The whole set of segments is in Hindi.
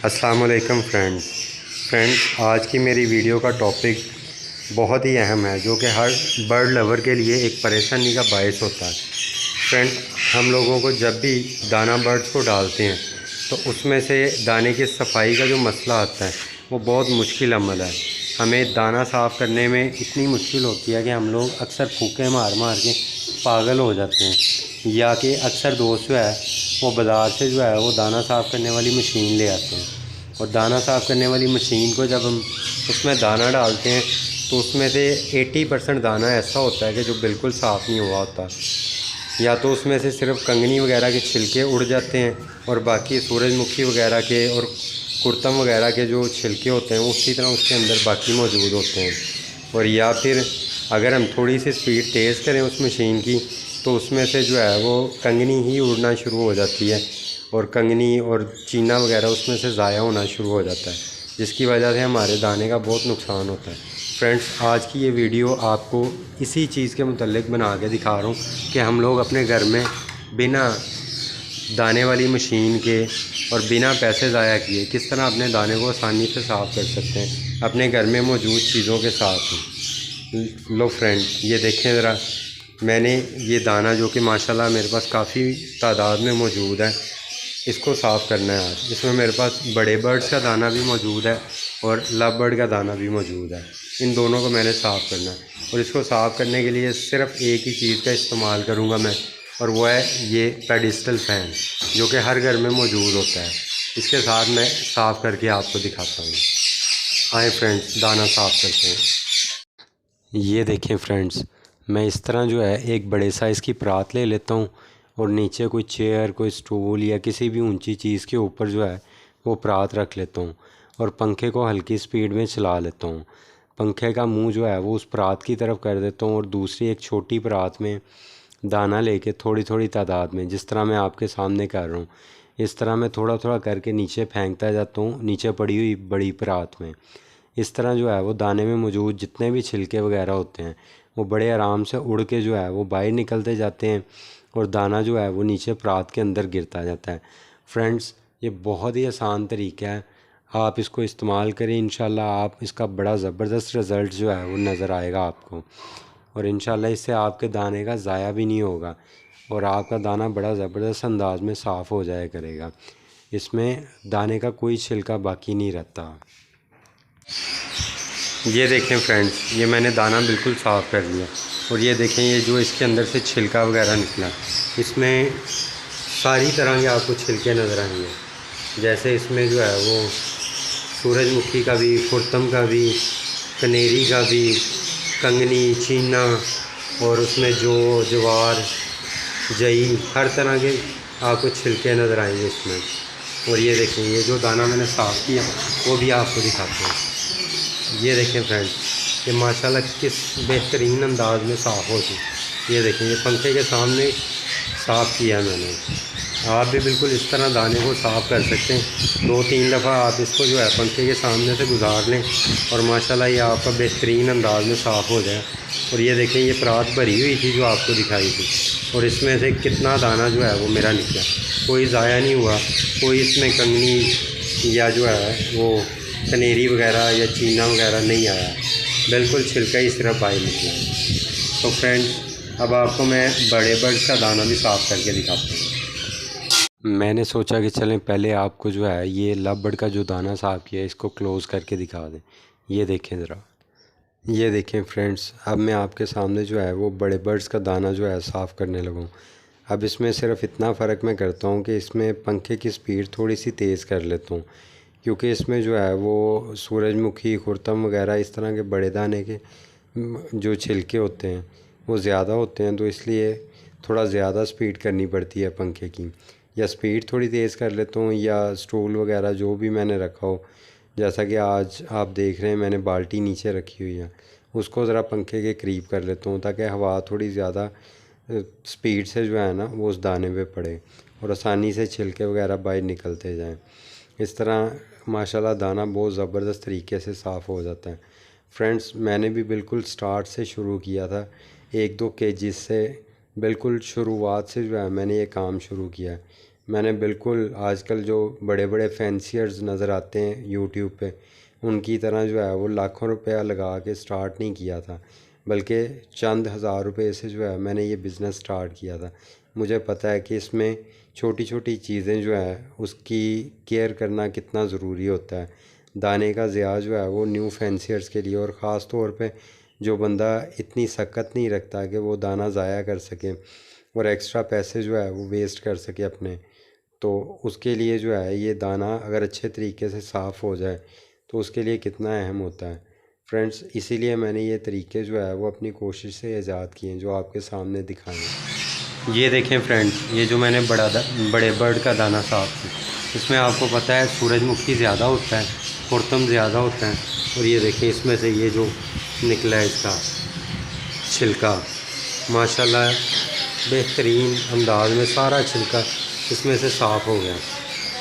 अस्सलामुअलैकुम फ्रेंड्स, आज की मेरी वीडियो का टॉपिक बहुत ही अहम है, जो कि हर बर्ड लवर के लिए एक परेशानी का बायस होता है। फ्रेंड, हम लोगों को जब भी दाना बर्ड्स को डालते हैं तो उसमें से दाने की सफाई का जो मसला आता है वो बहुत मुश्किल अमल है। हमें दाना साफ़ करने में इतनी मुश्किल होती है कि हम लोग अक्सर फूके मार मार के पागल हो जाते हैं, या कि अक्सर दोस्त जो है वो बाज़ार से जो है वो दाना साफ़ करने वाली मशीन ले आते हैं, और दाना साफ़ करने वाली मशीन को जब हम उसमें दाना डालते हैं तो उसमें से 80% दाना ऐसा होता है कि जो बिल्कुल साफ़ नहीं हुआ होता, या तो उसमें से सिर्फ कंगनी वगैरह के छिलके उड़ जाते हैं और बाकी सूरजमुखी वगैरह के और कुर्तम वगैरह के जो छिलके होते हैं उसी तरह उसके अंदर बाकी मौजूद होते हैं। और या फिर अगर हम थोड़ी सी स्पीड तेज़ करें उस मशीन की तो उसमें से जो है वो कंगनी ही उड़ना शुरू हो जाती है और कंगनी और चीना वगैरह उसमें से ज़ाया होना शुरू हो जाता है, जिसकी वजह से हमारे दाने का बहुत नुकसान होता है। फ्रेंड्स, आज की ये वीडियो आपको इसी चीज़ के मुतल्लिक बना के दिखा रहा हूँ कि हम लोग अपने घर में बिना दाने वाली मशीन के और बिना पैसे ज़ाया किए किस तरह अपने दाने को आसानी से साफ़ कर सकते हैं अपने घर में मौजूद चीज़ों के साथ। लो फ्रेंड, ये देखें ज़रा, मैंने ये दाना जो कि माशाल्लाह मेरे पास काफ़ी तादाद में मौजूद है, इसको साफ़ करना है आज। इसमें मेरे पास बड़े बर्ड्स का दाना भी मौजूद है और लव बर्ड का दाना भी मौजूद है। इन दोनों को मैंने साफ़ करना है और इसको साफ़ करने के लिए सिर्फ़ एक ही चीज़ का इस्तेमाल करूँगा मैं, और वो है ये पेडिस्टल फ़ैन, जो कि हर घर में मौजूद होता है। इसके साथ मैं साफ़ करके आपको दिखाता हूँ। आए फ्रेंड्स, दाना साफ़ करते हैं। ये देखें फ्रेंड्स, मैं इस तरह जो है एक बड़े साइज़ की परात ले लेता हूँ और नीचे कोई चेयर, कोई स्टूल या किसी भी ऊंची चीज़ के ऊपर जो है वो परात रख लेता हूँ और पंखे को हल्की स्पीड में चला लेता हूँ। पंखे का मुंह जो है वो उस परात की तरफ कर देता हूँ और दूसरी एक छोटी परात में दाना लेके थोड़ी थोड़ी तादाद में, जिस तरह मैं आपके सामने कर रहा हूँ, इस तरह मैं थोड़ा थोड़ा करके नीचे फेंकता जाता हूँ नीचे पड़ी हुई बड़ी परात में। इस तरह जो है वो दाने में मौजूद जितने भी छिलके वगैरह होते हैं वो बड़े आराम से उड़ के जो है वो बाहर निकलते जाते हैं और दाना जो है वो नीचे परात के अंदर गिरता जाता है। फ्रेंड्स, ये बहुत ही आसान तरीका है, आप इसको इस्तेमाल करें, इंशाल्लाह आप इसका बड़ा ज़बरदस्त रिज़ल्ट जो है वो नज़र आएगा आपको, और इंशाल्लाह इससे आपके दाने का ज़ाया भी नहीं होगा और आपका दाना बड़ा ज़बरदस्त अंदाज में साफ़ हो जाया करेगा। इसमें दाने का कोई छिलका बाकी नहीं रहता। ये देखें फ्रेंड्स, ये मैंने दाना बिल्कुल साफ़ कर लिया और ये देखें ये जो इसके अंदर से छिलका वगैरह निकला, इसमें सारी तरह के आपको छिलके नज़र आएंगे। जैसे इसमें जो है वो सूरजमुखी का भी, खुर्तम का भी, कनेरी का भी, कंगनी, चीना और उसमें जो जवार, जई, हर तरह के आपको छिलके नज़र आएंगे इसमें। और ये देखें ये जो दाना मैंने साफ़ किया वो भी आपको दिखाते हैं। ये देखें फ्रेंड्स, ये माशाल्लाह किस बेहतरीन अंदाज में साफ़ हो चुकी। ये देखें, ये पंखे के सामने साफ़ किया है मैंने। आप भी बिल्कुल इस तरह दाने को साफ़ कर सकते हैं। 2-3 दफ़ा आप इसको जो है पंखे के सामने से गुजार लें और माशाल्लाह ये आपका बेहतरीन अंदाज में साफ़ हो जाए। और ये देखें, ये परात भरी हुई थी जो आपको दिखाई थी और इसमें से कितना दाना जो है वो मेरा निकला, कोई ज़ाया नहीं हुआ, कोई इसमें कंगनी या जो है वो कनेरी वगैरह या चीना वगैरह नहीं आया, बिल्कुल छिलका ही सिर्फ बाहर निकला। तो फ्रेंड्स, अब आपको मैं बड़े बर्ड्स का दाना भी साफ़ करके दिखाता हूँ। मैंने सोचा कि चलें पहले आपको जो है ये लव बर्ड का जो दाना साफ़ किया है इसको क्लोज़ करके दिखा दें। ये देखें ज़रा, ये देखें फ्रेंड्स, अब मैं आपके सामने जो है वो बड़े बर्ड्स का दाना जो है साफ़ करने लगा हूँ। अब इसमें सिर्फ इतना फ़र्क मैं करता हूँ कि इसमें पंखे की स्पीड थोड़ी सी तेज़ कर लेता हूँ, क्योंकि इसमें जो है वो सूरजमुखी, खुर्तम वगैरह इस तरह के बड़े दाने के जो छिलके होते हैं वो ज़्यादा होते हैं, तो इसलिए थोड़ा ज़्यादा स्पीड करनी पड़ती है पंखे की, या स्पीड थोड़ी तेज़ कर लेता हूँ या स्टूल वगैरह जो भी मैंने रखा हो, जैसा कि आज आप देख रहे हैं मैंने बाल्टी नीचे रखी हुई है, उसको ज़रा पंखे के करीब कर लेता हूँ ताकि हवा थोड़ी ज़्यादा स्पीड से जो है ना वो उस दाने पे पड़े और आसानी से छिलके वगैरह बाहर निकलते जाएं। इस तरह माशाल्लाह दाना बहुत ज़बरदस्त तरीके से साफ़ हो जाता है। फ्रेंड्स, मैंने भी बिल्कुल स्टार्ट से शुरू किया था, 1-2 केजी से बिल्कुल शुरुआत से जो है मैंने ये काम शुरू किया है। मैंने बिल्कुल आजकल जो बड़े बड़े फैंसियर्स नज़र आते हैं यूट्यूब पे, उनकी तरह जो है वो लाखों रुपया लगा के स्टार्ट नहीं किया था, बल्कि चंद हज़ार रुपये से जो है मैंने ये बिज़नेस स्टार्ट किया था। मुझे पता है कि इसमें छोटी छोटी चीज़ें जो है उसकी केयर करना कितना ज़रूरी होता है। दाने का ज़िया जो है वो न्यू फैंसियर्स के लिए, और ख़ास तौर पे जो बंदा इतनी सकत नहीं रखता कि वो दाना ज़ाया कर सके और एक्स्ट्रा पैसे जो है वो वेस्ट कर सके अपने, तो उसके लिए जो है ये दाना अगर अच्छे तरीके से साफ़ हो जाए तो उसके लिए कितना अहम होता है फ्रेंड्स। इसीलिए मैंने ये तरीके जो है वो अपनी कोशिश से ईजाद किए हैं, जो आपके सामने दिखाएं। ये देखें फ्रेंड्स, ये जो मैंने बड़े बर्ड का दाना साफ़ किया, इसमें आपको पता है सूरजमुखी ज़्यादा होता है, खुरतम ज़्यादा होता है, और ये देखें इसमें से ये जो निकला है इसका छिलका, माशाल्लाह बेहतरीन अंदाज में सारा छिलका इसमें से साफ़ हो गया।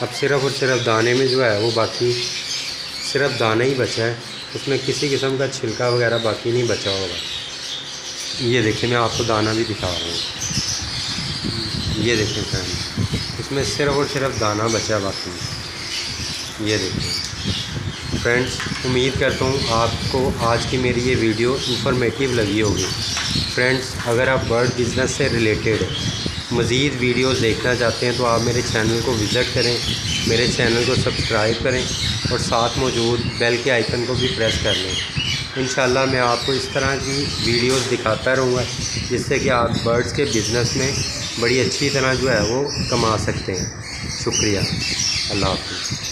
अब सिर्फ़ और सिर्फ दाने में जो है वो बाकी सिर्फ दाना ही बचा है, उसमें किसी किस्म का छिलका वगैरह बाकी नहीं बचा होगा। ये देखिए मैं आपको दाना भी दिखा रहा हूँ, ये देखें फ्रेंड, इसमें सिर्फ़ और सिर्फ दाना बचा है बाकी। ये देखिए फ्रेंड्स, उम्मीद करता हूँ आपको आज की मेरी ये वीडियो इंफॉर्मेटिव लगी होगी। फ्रेंड्स, अगर आप बर्ड बिज़नेस से रिलेटेड मज़ीद वीडियोस देखना चाहते हैं तो आप मेरे चैनल को विज़िट करें, मेरे चैनल को सब्सक्राइब करें और साथ मौजूद बेल के आइकन को भी प्रेस कर लें। इंशाल्लाह मैं आपको इस तरह की वीडियोस दिखाता रहूँगा, जिससे कि आप बर्ड्स के बिज़नेस में बड़ी अच्छी तरह जो है वो कमा सकते हैं। शुक्रिया, अल्लाह हाफ़िज़।